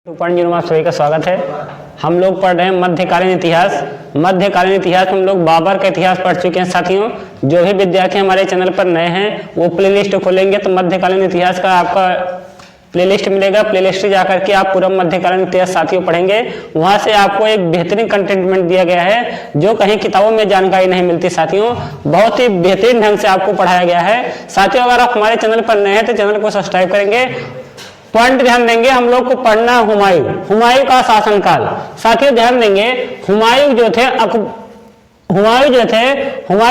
2.0 में आप सभी का स्वागत है। हम लोग पढ़ रहे हैं मध्यकालीन इतिहास। मध्यकालीन इतिहास में हम लोग बाबर का इतिहास पढ़ चुके हैं साथियों। जो भी विद्यार्थी हमारे चैनल पर नए हैं वो प्लेलिस्ट खोलेंगे तो मध्यकालीन इतिहास का आपका प्लेलिस्ट मिलेगा। प्लेलिस्ट जाकर के आप पूरा मध्यकालीन इतिहास साथियों पढ़ेंगे। वहां से आपको एक बेहतरीन कंटेंटमेंट दिया गया है जो कहीं किताबों में जानकारी नहीं मिलती साथियों। बहुत ही बेहतरीन ढंग से आपको पढ़ाया गया है साथियों। अगर आप हमारे चैनल पर नए हैं तो चैनल को सब्सक्राइब करेंगे। पॉइंट ध्यान देंगे, हम लोग को पढ़ना हुमायूं का शासनकाल। साथियों ध्यान देंगे, हुमायूं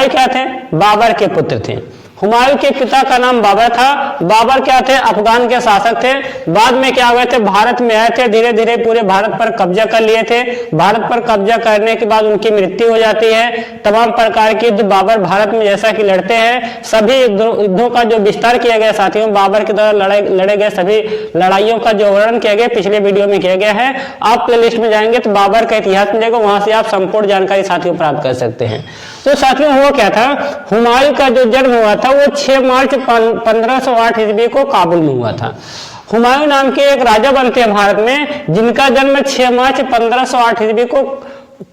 क्या थे? बाबर के पुत्र थे। हुमायूं के पिता का नाम बाबर था। बाबर क्या थे? अफगान के शासक थे। बाद में क्या हुए थे? भारत में आए थे, धीरे धीरे पूरे भारत पर कब्जा कर लिए थे। भारत पर कब्जा करने के बाद उनकी मृत्यु हो जाती है। तमाम प्रकार के युद्ध बाबर भारत में जैसा कि लड़ते हैं, सभी युद्धों का जो विस्तार किया गया साथियों, बाबर के द्वारा लड़े गए सभी लड़ाइयों का जो वर्णन किया गया पिछले वीडियो में किया गया है। आप प्लेलिस्ट में जाएंगे तो बाबर का इतिहास मिलेगा, वहां से आप संपूर्ण जानकारी साथियों प्राप्त कर सकते हैं। तो साथियों वो क्या था? हुमायूं का जो जन्म हुआ था वो 6 मार्च 1508 ईस्वी को काबुल में हुआ था। हुमायूं नाम के एक राजा बनते हैं भारत में जिनका जन्म 6 मार्च 1508 ईस्वी को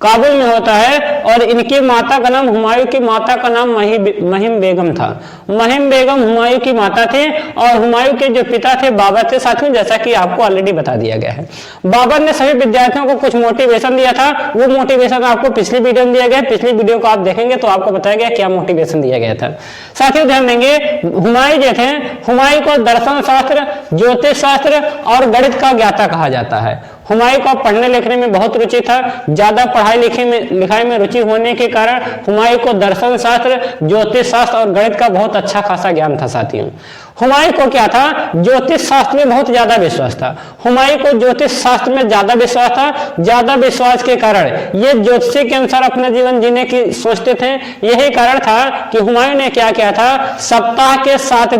काबुल में होता है। और इनकी माता का नाम, हुमायूं की माता का नाम महिम बेगम था। महिम बेगम हुमायूं की माता थी और हुमायूं के जो पिता थे बाबर थे साथियों, जैसा कि आपको ऑलरेडी बता दिया गया है। बाबर ने सभी विद्यार्थियों को कुछ मोटिवेशन दिया था। वो मोटिवेशन आपको पिछली वीडियो में दिया गया है। पिछली वीडियो को आप देखेंगे तो आपको बताया गया क्या मोटिवेशन दिया गया था। साथियों ध्यान देंगे, हुमायूं जो थे, हुमायूं को दर्शन शास्त्र, ज्योतिष शास्त्र और गणित का ज्ञाता कहा जाता है। हुमायूं को पढ़ने लिखने में बहुत रुचि था। ज्यादा पढ़ाई लिखाई में रुचि होने के कारण हुमायूं को दर्शन शास्त्र, ज्योतिष शास्त्र और गणित का बहुत अच्छा खासा ज्ञान था साथियों। हुमायूं को क्या था? ज्योतिष शास्त्र में बहुत ज्यादा विश्वास था। हुमायूं को ज्योतिष शास्त्र में ज्यादा विश्वास था। ज्यादा विश्वास के कारण ये ज्योतिषी के अनुसार अपना जीवन जीने की सोचते थे। यही कारण था कि हुमायूं ने क्या किया था? सप्ताह के 7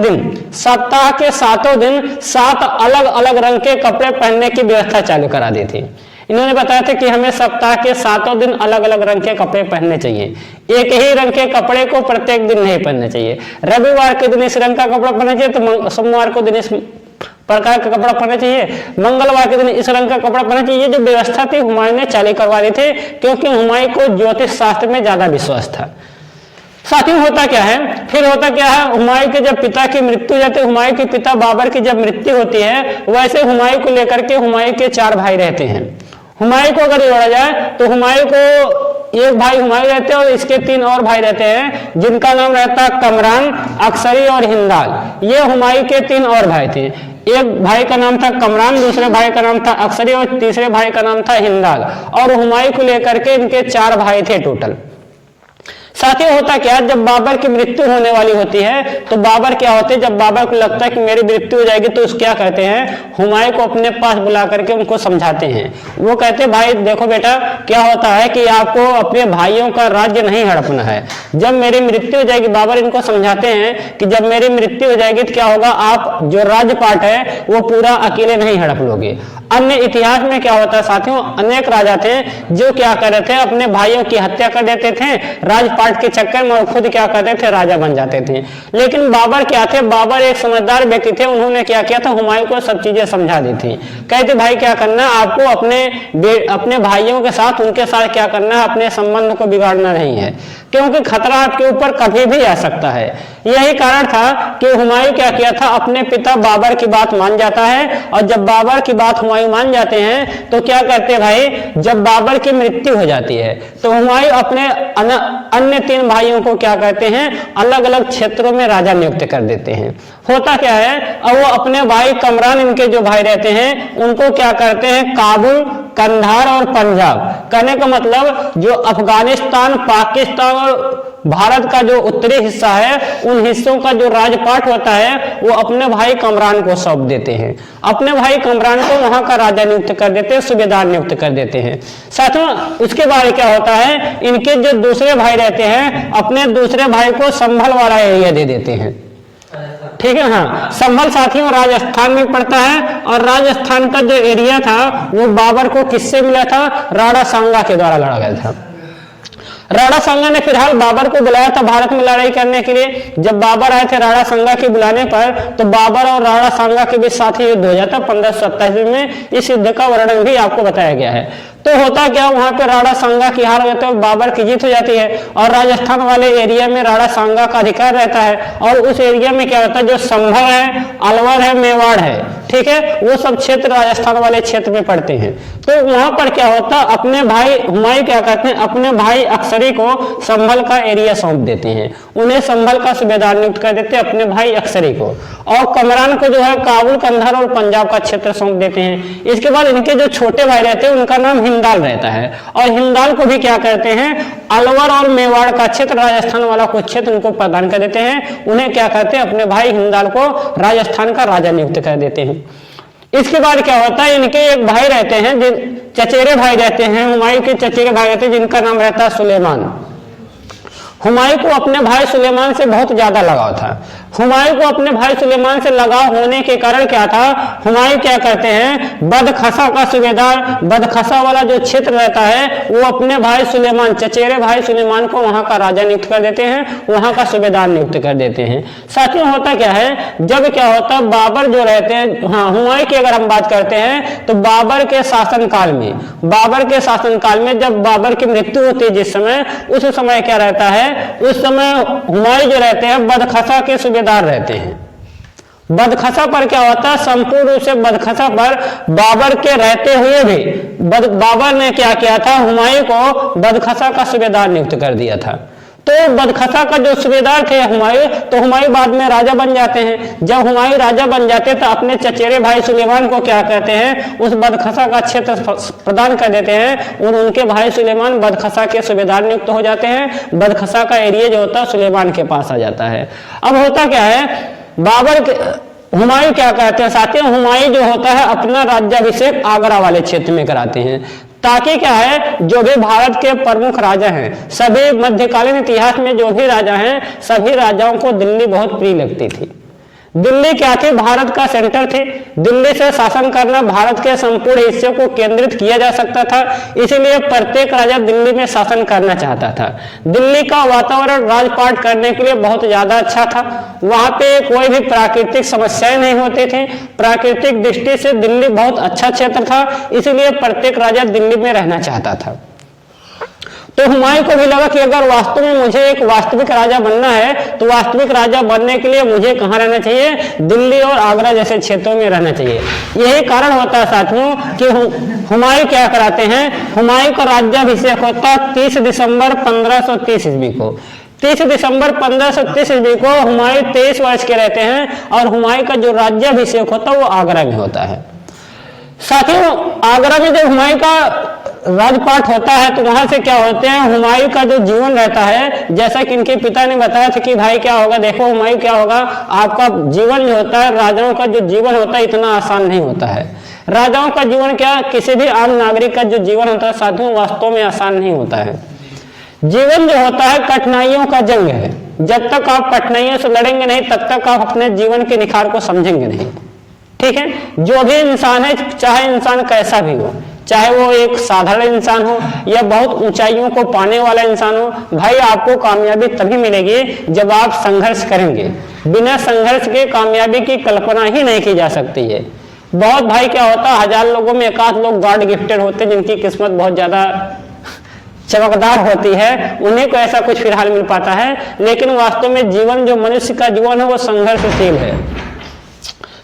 दिन 7 अलग अलग रंग के कपड़े पहनने की व्यवस्था चालू करा दी थी। इन्होंने बताया था कि हमें सप्ताह के 7 दिन अलग अलग रंग के कपड़े पहनने चाहिए। एक ही रंग के कपड़े को प्रत्येक दिन नहीं पहनने चाहिए। रविवार के दिन इस रंग का कपड़ा पहनना चाहिए तो सोमवार को दिन इस प्रकार का कपड़ा पहनना चाहिए, मंगलवार के दिन इस रंग का कपड़ा पहनना चाहिए। ये जो व्यवस्था थी हुमायूं ने चालू करवा दी थी क्योंकि हुमायूं को ज्योतिष शास्त्र में ज्यादा विश्वास था। साथियों होता क्या है? हुमायूं के जब पिता की मृत्यु हो जाती है, हुमायूं के पिता बाबर की जब मृत्यु होती है, वैसे हुमायूं को लेकर के हुमायूं के 4 भाई रहते हैं। हुमायूं को अगर जोड़ा जाए तो हुमायूं को एक भाई हुमायूं रहते हैं और इसके 3 और भाई रहते हैं जिनका नाम रहता है कमरान, अक्सरी और हिंदाल। ये हुमायूं के 3 और भाई थे। एक भाई का नाम था कमरान, दूसरे भाई का नाम था अक्सरी और तीसरे भाई का नाम था हिंदाल। और हुमायूं को लेकर के इनके 4 भाई थे टोटल। साथियों होता क्या, जब बाबर की मृत्यु होने वाली होती है तो बाबर क्या होते हैं, जब बाबर को लगता है कि मेरी मृत्यु हो जाएगी तो क्या कहते हैं? हुमायूं को अपने पास बुला करके उनको समझाते हैं। वो कहते हैं भाई देखो बेटा, क्या होता है कि आपको अपने भाइयों का राज्य नहीं हड़पना है। जब मेरी मृत्यु हो जाएगी, बाबर इनको समझाते हैं कि जब मेरी मृत्यु हो जाएगी तो क्या होगा, आप जो राज्यपाट है वो पूरा अकेले नहीं हड़प लोगे। अन्य इतिहास में क्या होता है साथियों, अनेक राजा थे जो क्या कर रहे थे, अपने भाइयों की हत्या कर देते थे राजपाट के चक्कर में और खुद क्या करते थे, राजा बन जाते थे। लेकिन बाबर क्या थे? बाबर एक समझदार व्यक्ति थे। उन्होंने क्या किया था? हुमायूं को सब चीजें समझा दी थी। कहते भाई क्या करना, आपको अपने भाइयों के साथ, उनके साथ क्या करना है, अपने संबंध को बिगाड़ना नहीं है क्योंकि खतरा आपके ऊपर कभी भी आ सकता है। यही कारण था कि हुमायूं क्या किया था, अपने पिता बाबर की बात मान जाता है। और जब बाबर की बात हुमायूं मान जाते हैं तो क्या करते हैं भाई, जब बाबर की मृत्यु हो जाती है तो हुमायूं अपने अन्य 3 भाइयों को क्या करते हैं, अलग अलग क्षेत्रों में राजा नियुक्त कर देते हैं। होता क्या है, अब वो अपने भाई कमरान, इनके जो भाई रहते हैं, उनको क्या करते हैं, काबुल, कंधार और पंजाब, कहने का मतलब जो अफगानिस्तान, पाकिस्तान और भारत का जो उत्तरी हिस्सा है, उन हिस्सों का जो राजपाट होता है वो अपने भाई कमरान को सौंप देते हैं। अपने भाई कमरान को वहां का राजा नियुक्त कर देते हैं, सूबेदार नियुक्त कर देते हैं। साथियों उसके बाद क्या होता है, इनके जो दूसरे भाई रहते हैं अपने दूसरे भाई को संभल वाला एरिया दे देते हैं। ठीक है, हाँ, संभल साथियों राजस्थान में पड़ता है और राजस्थान का जो एरिया था वो बाबर को किससे मिला था? राणा सांगा के द्वारा लड़ा गया था। राणा सांगा ने फिलहाल बाबर को बुलाया था भारत में लड़ाई करने के लिए। जब बाबर आए थे राणा सांगा के बुलाने पर, तो बाबर और राणा सांगा के बीच साथी युद्ध हो जाता 1527 में। इस युद्ध का वर्णन भी आपको बताया गया है। तो होता क्या, वहां पे राणा सांगा की हार हो जाती है, बाबर की जीत हो जाती है और राजस्थान वाले एरिया में राणा सांगा का अधिकार रहता है। और उस एरिया में क्या होता है, जो संभल है, अलवर है, मेवाड़ है, ठीक है, वो सब क्षेत्र राजस्थान वाले क्षेत्र में पड़ते हैं। तो वहां पर क्या होता, अपने भाई हुमायूं क्या करते हैं, अपने भाई अक्सरी को संभल का एरिया सौंप देते हैं, उन्हें संभल का सूबेदार नियुक्त कर देते हैं अपने भाई अक्सरी को, और कमरान को जो है काबुल, कंधार और पंजाब का क्षेत्र सौंप देते हैं। इसके बाद इनके जो छोटे भाई रहते हैं उनका नाम हिंदाल रहता है, और हिंदाल को भी क्या करते हैं, अलवर और मेवाड़ का क्षेत्र, राजस्थान वाला कुछ क्षेत्र उनको प्रदान कर देते हैं। उन्हें क्या करते हैं, अपने भाई हिंदाल को राजस्थान का राजा नियुक्त कर देते हैं। इसके बाद क्या होता है, इनके एक भाई रहते हैं, चचेरे भाई रहते हैं, हुमायूं के चचेरे भाई रहते हैं, जिनका नाम रहता है सुलेमान। हुमायूं को अपने भाई सुलेमान से बहुत ज्यादा लगाव था। हुमायूं को अपने भाई सुलेमान से लगाव होने के कारण क्या था, हुमायूं क्या करते हैं, बदखसा का सूबेदार, बदखसा वाला जो क्षेत्र रहता है, वो अपने भाई सुलेमान, चचेरे भाई सुलेमान को वहां का राजा नियुक्त कर देते हैं, वहां का सूबेदार नियुक्त कर देते हैं। साथियों होता क्या है, जब क्या होता, बाबर जो रहते हैं, हाँ, हुमायूं की अगर हम बात करते हैं तो बाबर के शासनकाल में जब बाबर की मृत्यु होती है जिस समय, उस समय क्या रहता है, उस समय हुमायूं जो रहते हैं बदखसा के सूबेदार रहते हैं। बदखसा पर क्या होता है, संपूर्ण रूप से बदखसा पर बाबर के रहते हुए भी बाबर ने क्या किया था, हुमायूं को बदखसा का सूबेदार नियुक्त कर दिया था। तो बदखसा का जो सूबेदार थे हुमायूं, तो हुमायूं बाद में राजा बन जाते हैं। जब हुमायूं राजा बन जाते हैं तो अपने चचेरे भाई सुलेमान को क्या कहते हैं, उस बदखसा का क्षेत्र प्रदान कर देते हैं, और उनके भाई सुलेमान बदखसा के सूबेदार नियुक्त हो जाते हैं। बदखसा का एरिया जो होता है सुलेमान के पास आ जाता है। अब होता क्या है, बाबर के हुमायूं क्या कहते हैं साथियों, हुमायूं जो होता है अपना राज्याभिषेक आगरा वाले क्षेत्र में कराते हैं, ताकि क्या है, जो भी भारत के प्रमुख राजा हैं, सभी मध्यकालीन इतिहास में जो भी राजा हैं, सभी राजाओं को दिल्ली बहुत प्रिय लगती थी। दिल्ली क्या थी, भारत का सेंटर थी। दिल्ली से शासन करना भारत के संपूर्ण हिस्से को केंद्रित किया जा सकता था, इसीलिए प्रत्येक राजा दिल्ली में शासन करना चाहता था। दिल्ली का वातावरण राजपाट करने के लिए बहुत ज्यादा अच्छा था। वहां पे कोई भी प्राकृतिक समस्याएं नहीं होती थी। प्राकृतिक दृष्टि से दिल्ली बहुत अच्छा क्षेत्र था, इसीलिए प्रत्येक राजा दिल्ली में रहना चाहता था। तो हुमायूं को भी लगा कि अगर वास्तव में मुझे एक वास्तविक राजा बनना है, तो वास्तविक राजा बनने के लिए मुझे कहाँ रहना चाहिए, दिल्ली और आगरा जैसे क्षेत्रों में रहना चाहिए। यही कारण होता है साथियों कि हुमायूं क्या कराते हैं, हुमायूं का राज्याभिषेक होता है 30 दिसंबर 1530 ईस्वी को। 30 दिसंबर 1530 ईस्वी को हुमायूं 23 वर्ष के रहते हैं, और हुमायूं का जो राज्याभिषेक होता है वो आगरा में होता है। साथियों आगरा में जब हुमायूं का राजपाट होता है तो वहां से क्या होते हैं, हुमायूं का जो जीवन रहता है, जैसा कि इनके पिता ने बताया था कि भाई क्या होगा, देखो हुमायूं क्या होगा, आपका जीवन जो होता है, राजाओं का जो जीवन होता है इतना आसान नहीं होता है। राजाओं का जीवन क्या, किसी भी आम नागरिक का जो जीवन होता है साथियों, वास्तव में आसान नहीं होता है। जीवन जो होता है कठिनाइयों का जंग है। जब तक आप कठिनाइयों से लड़ेंगे नहीं, तब तक आप अपने जीवन के निखार को समझेंगे नहीं। ठीक है, जो भी इंसान है, चाहे इंसान कैसा भी हो, चाहे वो एक साधारण इंसान हो या बहुत ऊंचाइयों को पाने वाला इंसान हो, भाई आपको कामयाबी तभी मिलेगी जब आप संघर्ष करेंगे। बिना संघर्ष के कामयाबी की कल्पना ही नहीं की जा सकती है। बहुत भाई क्या होता है, 1000 लोगों में एक आध लोग गॉड गिफ्टेड होते हैं, जिनकी किस्मत बहुत ज्यादा चमकदार होती है, उन्हीं को ऐसा कुछ फिलहाल मिल पाता है। लेकिन वास्तव में जीवन, जो मनुष्य का जीवन है, वो संघर्षशील है।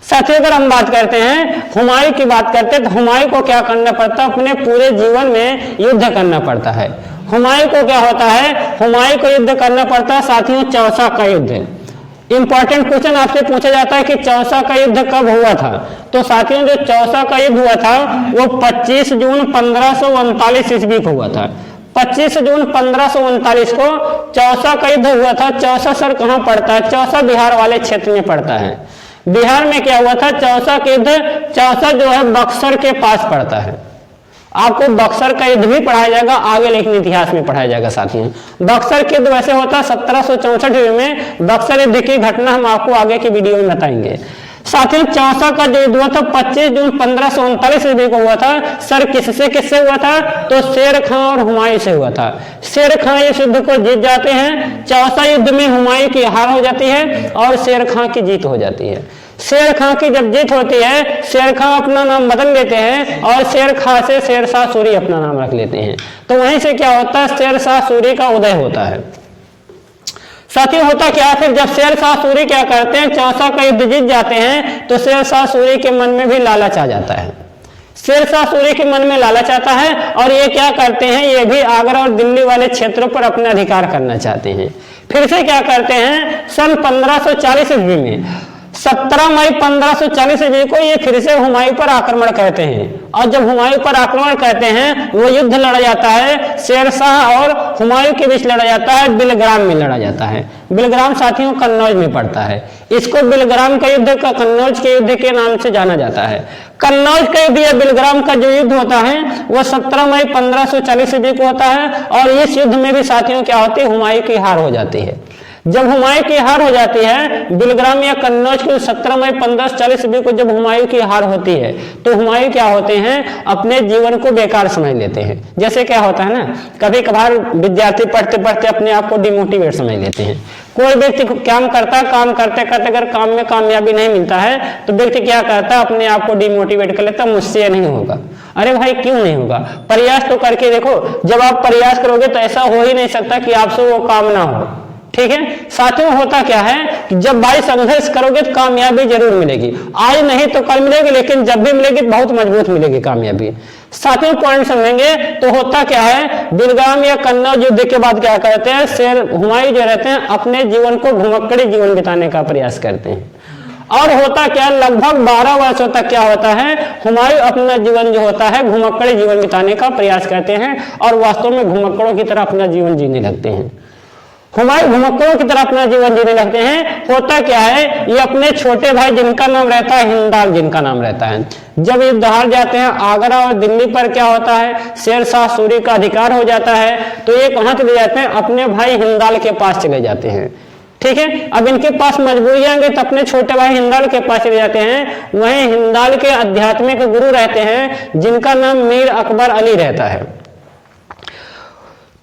साथियों अगर हम बात करते हैं, हुमायूं की बात करते हैं, तो हुमायूं को क्या करना पड़ता है, अपने पूरे जीवन में युद्ध करना पड़ता है। हुमायूं को क्या होता है, हुमायूं को युद्ध करना पड़ता है साथियों, चौसा का युद्ध। इंपॉर्टेंट क्वेश्चन आपसे पूछा जाता है कि चौसा का युद्ध कब हुआ था। तो साथियों जो चौसा का युद्ध हुआ था वो 25 जून 1539 ईस्वी को हुआ था। 25 जून 1539 को चौसा का युद्ध हुआ था। चौसा सर कहाँ पड़ता है, चौसा बिहार वाले क्षेत्र में पड़ता है। बिहार में क्या हुआ था, चौसा के युद्ध, चौसा जो है बक्सर के पास पड़ता है। आपको बक्सर का युद्ध भी पढ़ाया जाएगा आगे, लेकिन इतिहास में पढ़ाया जाएगा साथियों। बक्सर के युद्ध वैसे होता है 1764 में। बक्सर युद्ध की घटना हम आपको आगे की वीडियो में बताएंगे। साथियों चौसा का जो युद्ध हुआ था 25 जून 1539 ईस्वी को हुआ था। सर किससे हुआ था? तो शेर खां और हुमायूं से हुआ था। शेर खां इस युद्ध को जीत जाते हैं। चौसा युद्ध में हुमायूं की हार हो जाती है और शेर खां की जीत हो जाती है। शेर खां की जब जीत होती है, शेर खां अपना नाम बदल लेते हैं और शेर खां से शेरशाह सूरी अपना नाम रख लेते हैं। तो वहीं से क्या होता है? शेरशाह सूरी का उदय होता है। साथियों होता क्या, फिर जब शेरशाह सूरी क्या करते हैं, चौसा का युद्ध जीत जाते हैं, तो शेरशाह सूरी के मन में भी लालच आ जाता है। शेरशाह सूरी के मन में लालच आता है और ये क्या करते हैं, ये भी आगरा और दिल्ली वाले क्षेत्रों पर अपना अधिकार करना चाहते हैं। फिर से क्या करते हैं, सन 1540 ईस्वी में 17 मई 1540 ईस्वी को ये फिर से हुमायूं पर आक्रमण करते हैं। और जब हुमायूं पर आक्रमण करते हैं, वो युद्ध लड़ा जाता है, शेरशाह और हुमायूं के बीच लड़ा जाता है, बिलग्राम में लड़ा जाता है। बिलग्राम साथियों कन्नौज में पड़ता है। इसको बिलग्राम का युद्ध का कन्नौज के युद्ध के नाम से जाना जाता है। कन्नौज का युद्ध या बिलग्राम का जो युद्ध होता है वह 17 मई 1540 ईस्वी को होता है। और इस युद्ध में भी साथियों क्या होती है, हुमायूं की हार हो जाती है। जब हुमायूं की हार हो जाती है, बिलग्राम या कन्नौज को 17 मई 1540 ईस्वी को जब हुमायूं की हार होती है, तो हुमायूं क्या होते हैं, अपने जीवन को बेकार समझ लेते हैं। जैसे क्या होता है ना, कभी कभार विद्यार्थी पढ़ते पढ़ते अपने आप को डिमोटिवेट समझ लेते हैं। कोई व्यक्ति काम करते करते अगर काम में कामयाबी नहीं मिलता है, तो व्यक्ति क्या करता है, अपने आप को डिमोटिवेट कर लेता, मुझसे नहीं होगा। अरे भाई क्यों नहीं होगा, प्रयास तो करके देखो। जब आप प्रयास करोगे तो ऐसा हो ही नहीं सकता कि आपसे वो काम ना हो। ठीक है साथियों, होता क्या है कि जब भाई संघर्ष करोगे तो कामयाबी जरूर मिलेगी। आज नहीं तो कल मिलेगी, लेकिन जब भी मिलेगी बहुत मजबूत मिलेगी कामयाबी। साथियों पॉइंट समझेंगे तो होता क्या है, बिलग्राम या कन्नौज युद्ध के बाद क्या करते हैं, शेर हुमायूं जो रहते हैं अपने जीवन को घुमक्कड़ी जीवन बिताने का प्रयास करते हैं। और होता क्या, लगभग 12 वर्षों तक क्या होता है, हुमायूं अपना जीवन जो होता है घुमक्कड़ी जीवन बिताने का प्रयास करते हैं और वास्तव में घुमक्कड़ों की तरह अपना जीवन जीने लगते हैं। हुमायूं घुमक्कड़ों की तरह अपना जीवन जीने लगते हैं। होता क्या है, ये अपने छोटे भाई जिनका नाम रहता है हिंदाल, जिनका नाम रहता है, जब युद्ध हार जाते हैं, आगरा और दिल्ली पर क्या होता है, शेरशाह सूरी का अधिकार हो जाता है। तो ये कहाँ चले जाते हैं, अपने भाई हिंदाल के पास चले जाते हैं। ठीक है, अब इनके पास मजबूरी आएंगे तो अपने छोटे भाई हिंदाल के पास चले जाते हैं। वहीं हिंदाल के आध्यात्मिक गुरु रहते हैं जिनका नाम मीर अकबर अली रहता है।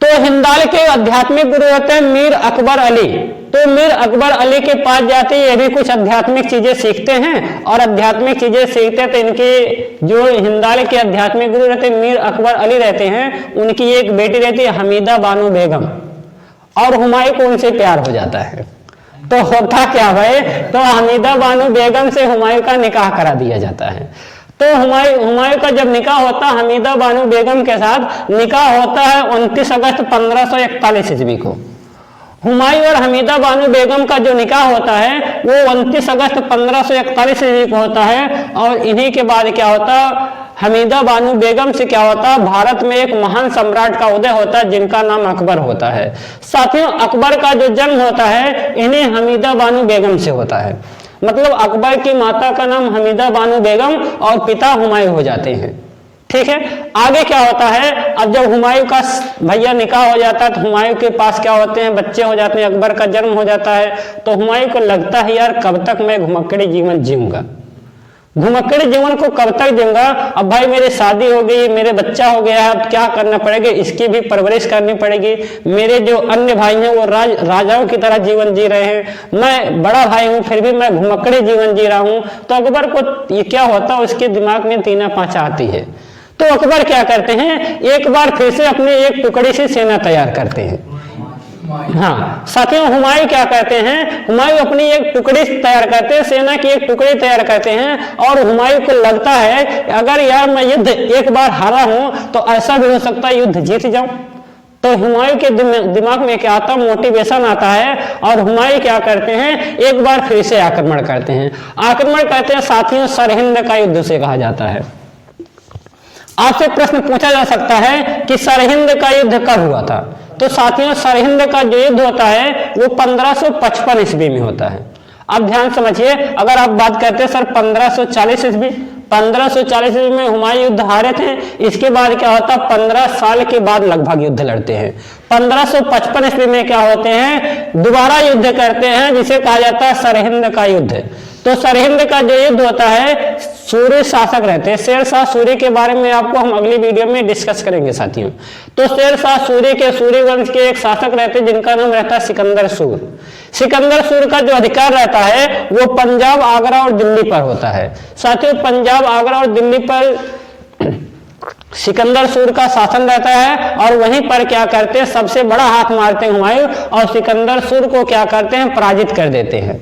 तो हिंदाल के आध्यात्मिक गुरु होते हैं मीर अकबर अली। तो मीर अकबर अली के पास जाते ये भी कुछ आध्यात्मिक चीजें सीखते हैं और आध्यात्मिक चीजें सीखते हैं। तो इनके जो हिंदाल के आध्यात्मिक गुरु रहते मीर अकबर अली रहते हैं, उनकी एक बेटी रहती है हमीदा बानो बेगम, और हुमायूं को उनसे प्यार हो जाता है। तो होता क्या भाई, तो हमीदा बानो बेगम से हुमायूं का निकाह करा दिया जाता है। तो हुमायूं का जब निकाह होता है हमीदा बानो बेगम के साथ, निकाह होता है 29 अगस्त 1541 ईस्वी को। हुमायूं और हमीदा बानो बेगम का जो निकाह होता है वो 29 अगस्त 1541 ईस्वी को होता है। और इन्हीं के बाद क्या होता, हमीदा बानो बेगम से क्या होता, भारत में एक महान सम्राट का उदय होता है जिनका नाम अकबर होता है। साथियों अकबर का जो जन्म होता है इन्हें हमीदा बानो बेगम से होता है। मतलब अकबर की माता का नाम हमीदा बानो बेगम और पिता हुमायूं हो जाते हैं। ठीक है, आगे क्या होता है, अब जब हुमायूं का भैया निकाह हो जाता है तो हुमायूं के पास क्या होते हैं, बच्चे हो जाते हैं, अकबर का जन्म हो जाता है। तो हुमायूं को लगता है यार कब तक मैं घुमक्कड़ी जीवन जीऊंगा, घुमक्कड़ी जीवन को कब तक जीऊंगा। अब भाई मेरी शादी हो गई, मेरे बच्चा हो गया है, अब क्या करना पड़ेगा, इसकी भी परवरिश करनी पड़ेगी। मेरे जो अन्य भाई हैं वो राजाओं की तरह जीवन जी रहे हैं, मैं बड़ा भाई हूँ फिर भी मैं घुमक्कड़ी जीवन जी रहा हूँ। तो अकबर को ये क्या होता है, उसके दिमाग में तीना पांचा आती है। तो अकबर क्या करते हैं, एक बार फिर से अपने एक टुकड़ी से सेना तैयार करते हैं। हाँ साथियों, हुमायूं क्या करते हैं, हुमायूं अपनी एक टुकड़ी तैयार करते हैं, सेना की एक टुकड़ी तैयार करते हैं। और हुमायूं को लगता है अगर यार मैं युद्ध एक बार हारा हूं तो ऐसा भी हो सकता है युद्ध जीत जाऊं। तो हुमायूं के दिमाग में क्या आता, मोटिवेशन आता है और हुमायूं क्या करते हैं, एक बार फिर से आक्रमण करते हैं। आक्रमण करते हैं साथियों सरहिंद का युद्ध से कहा जाता है। आपसे प्रश्न पूछा जा सकता है कि सरहिंद का युद्ध कब हुआ था। तो साथियों सरहिंद का जो युद्ध होता है वो 1555 ईस्वी में होता है। अब ध्यान समझिए, अगर आप बात करते हैं सर 1540 ईस्वी, 1540 ईस्वी में हुमायूं युद्ध हारे थे। इसके बाद क्या होता, 15 साल के बाद लगभग युद्ध लड़ते हैं। 1555 ईस्वी में क्या होते हैं, दोबारा युद्ध करते हैं जिसे कहा जाता है सरहिंद का युद्ध। तो सरहिंद का जो युद्ध होता है, सूर्य शासक रहते हैं, शेरशाह सूरी के बारे में आपको हम अगली वीडियो में डिस्कस करेंगे साथियों। तो शेरशाह सूरी के सूरी वंश के एक शासक रहते हैं जिनका नाम रहता है सिकंदर सूर। सिकंदर सूर का जो अधिकार रहता है वो पंजाब, आगरा और दिल्ली पर होता है साथियों। पंजाब, आगरा और दिल्ली पर सिकंदर सूर का शासन रहता है और वहीं पर क्या करते हैं, सबसे बड़ा हाथ मारते हैं हुमायूं और सिकंदर सूर को क्या करते हैं, पराजित कर देते हैं।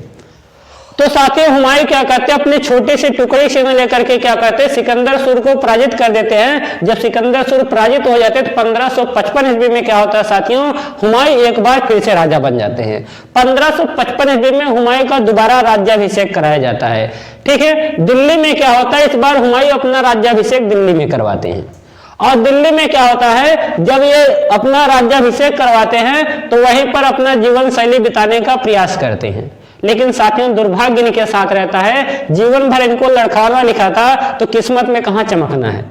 तो साथियों हुमायूं क्या करते हैं, अपनी छोटी सी टुकड़ी सेना लेकर के क्या करते हैं, सिकंदर सूर को पराजित कर देते हैं। जब सिकंदर सूर पराजित हो जाते हैं तो 1555 ईस्वी में क्या होता है साथियों, हुमायूं एक बार फिर से राजा बन जाते हैं। 1555 ईस्वी में हुमायूं का दोबारा राज्याभिषेक कराया जाता है। ठीक है, दिल्ली में क्या होता है, इस बार हुमायूं अपना राज्याभिषेक दिल्ली में करवाते हैं। और दिल्ली में क्या होता है, जब ये अपना राज्याभिषेक करवाते हैं तो वहीं पर अपना जीवन शैली बिताने का प्रयास करते हैं। लेकिन साथियों दुर्भाग्य इनके साथ रहता है, जीवन भर इनको लड़खड़ाना लिखा था तो किस्मत में कहां चमकना है।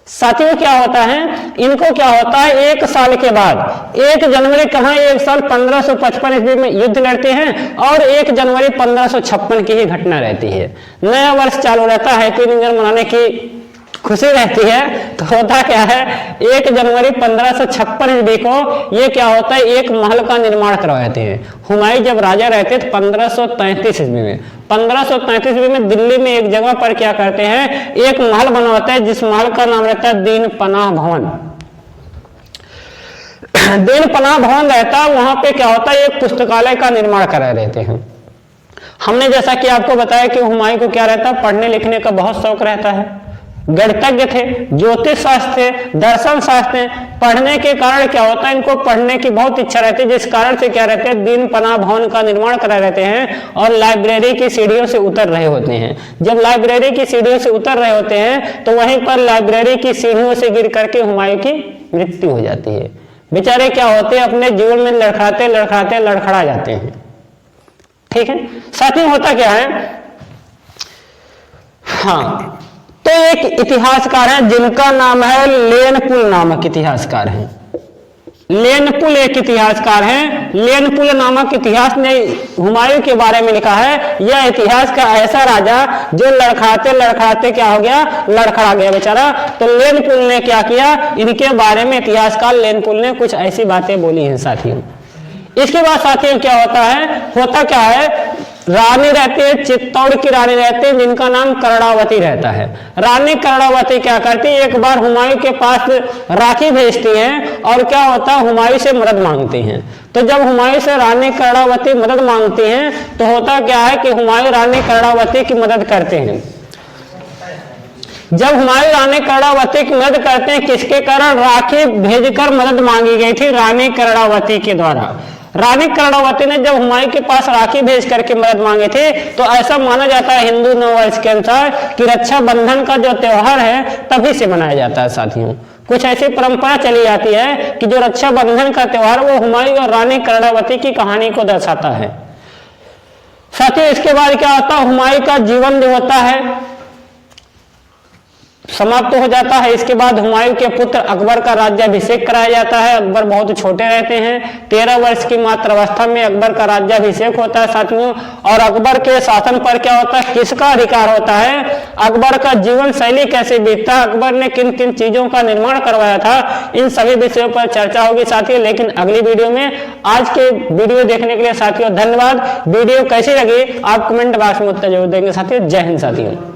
साथियों क्या होता है, इनको क्या होता है, एक साल के बाद 1 जनवरी कहां, एक साल 1555 ईस्वी में युद्ध लड़ते हैं और 1 जनवरी 1556 की ही घटना रहती है। नया वर्ष चालू रहता है, हैप्पी न्यू ईयर मनाने की खुशी रहती है। तो होता क्या है, 1 जनवरी 1556 ईस्वी को ये क्या होता है, एक महल का निर्माण करवाते हैं। हुमायूं जब राजा रहते थे 1533 ईस्वी में, 1533 ईस्वी में दिल्ली में एक जगह पर क्या करते हैं, एक महल बनवाते हैं जिस महल का नाम रहता है दीन पनाह भवन। दीन पनाह भवन रहता है, वहां पे क्या होता है, एक पुस्तकालय का निर्माण कराए रहते हैं। हमने जैसा कि आपको बताया कि हुमायूं को क्या रहता है, पढ़ने लिखने का बहुत शौक रहता है, गणितज्ञ थे, ज्योतिष शास्त्र थे, दर्शन शास्त्र थे। पढ़ने के कारण क्या होता है, इनको पढ़ने की बहुत इच्छा रहती है, जिस कारण से क्या रहते हैं, दीन पनाह भवन का निर्माण करा रहते हैं और लाइब्रेरी की सीढ़ियों से उतर रहे होते हैं। जब लाइब्रेरी की सीढ़ियों से उतर रहे होते हैं तो वहीं पर लाइब्रेरी की सीढ़ियों से गिर करके हुमायूं की मृत्यु हो जाती है। बेचारे क्या होते हैं, अपने जीवन में लड़खड़ाते लड़खड़ाते लड़खड़ा जाते हैं। ठीक है साथियों, होता क्या है, हाँ, तो एक इतिहासकार है जिनका नाम है लेनपुल नामक इतिहासकार है। लेनपुल एक इतिहासकार है। लेनपुल नामक इतिहास ने हुमायूं के बारे में लिखा है, यह इतिहास का ऐसा राजा जो लड़खड़ाते लड़खड़ाते क्या हो गया, लड़खड़ा गया बेचारा। तो लेनपुल ने क्या किया, इनके बारे में इतिहासकार लेनपुल ने कुछ ऐसी बातें बोली हैं साथियों। इसके बाद साथियों क्या होता है, होता क्या है, रानी रहती है, चित्तौड़ की रानी रहती है जिनका नाम कर्णावती रहता है। रानी कर्णावती क्या करती है, एक बार हुमायूं के पास राखी भेजती हैं और क्या होता है, हुमायूं से मदद मांगती हैं। तो जब हुमायूं से रानी कर्णावती मदद मांगती हैं तो होता क्या है कि हुमायूं रानी कर्णावती की मदद करते हैं। जब हुमायूं रानी कर्णावती की मदद करते हैं, किसके कारण, राखी भेजकर मदद मांगी गई थी रानी कर्णावती के द्वारा। रानी कर्णावती ने जब हुमायूं के पास राखी भेज करके मदद मांगे थे तो ऐसा माना जाता है हिंदू नववर्ष के अनुसार कि रक्षाबंधन का जो त्योहार है तभी से मनाया जाता है साथियों। कुछ ऐसी परंपरा चली जाती है कि जो रक्षाबंधन का त्योहार वो हुमायूं और रानी कर्णावती की कहानी को दर्शाता है साथियों। इसके बाद क्या होता है, हुमायूं का जीवन जो होता है समाप्त हो जाता है। इसके बाद हुमायूं के पुत्र अकबर का राज्याभिषेक कराया जाता है। अकबर बहुत छोटे रहते हैं, 13 वर्ष की मात्र अवस्था में अकबर का राज्याभिषेक होता है साथियों। और अकबर के शासन पर क्या होता है, किसका अधिकार होता है, अकबर का जीवन शैली कैसे बीतता है, अकबर ने किन किन चीजों का निर्माण करवाया था, इन सभी विषयों पर चर्चा होगी साथियों, लेकिन अगली वीडियो में। आज के वीडियो देखने के लिए साथियों धन्यवाद। वीडियो कैसी लगी आप कमेंट बॉक्स में उत्तर जरूर देंगे साथियों। जय हिंद साथियों।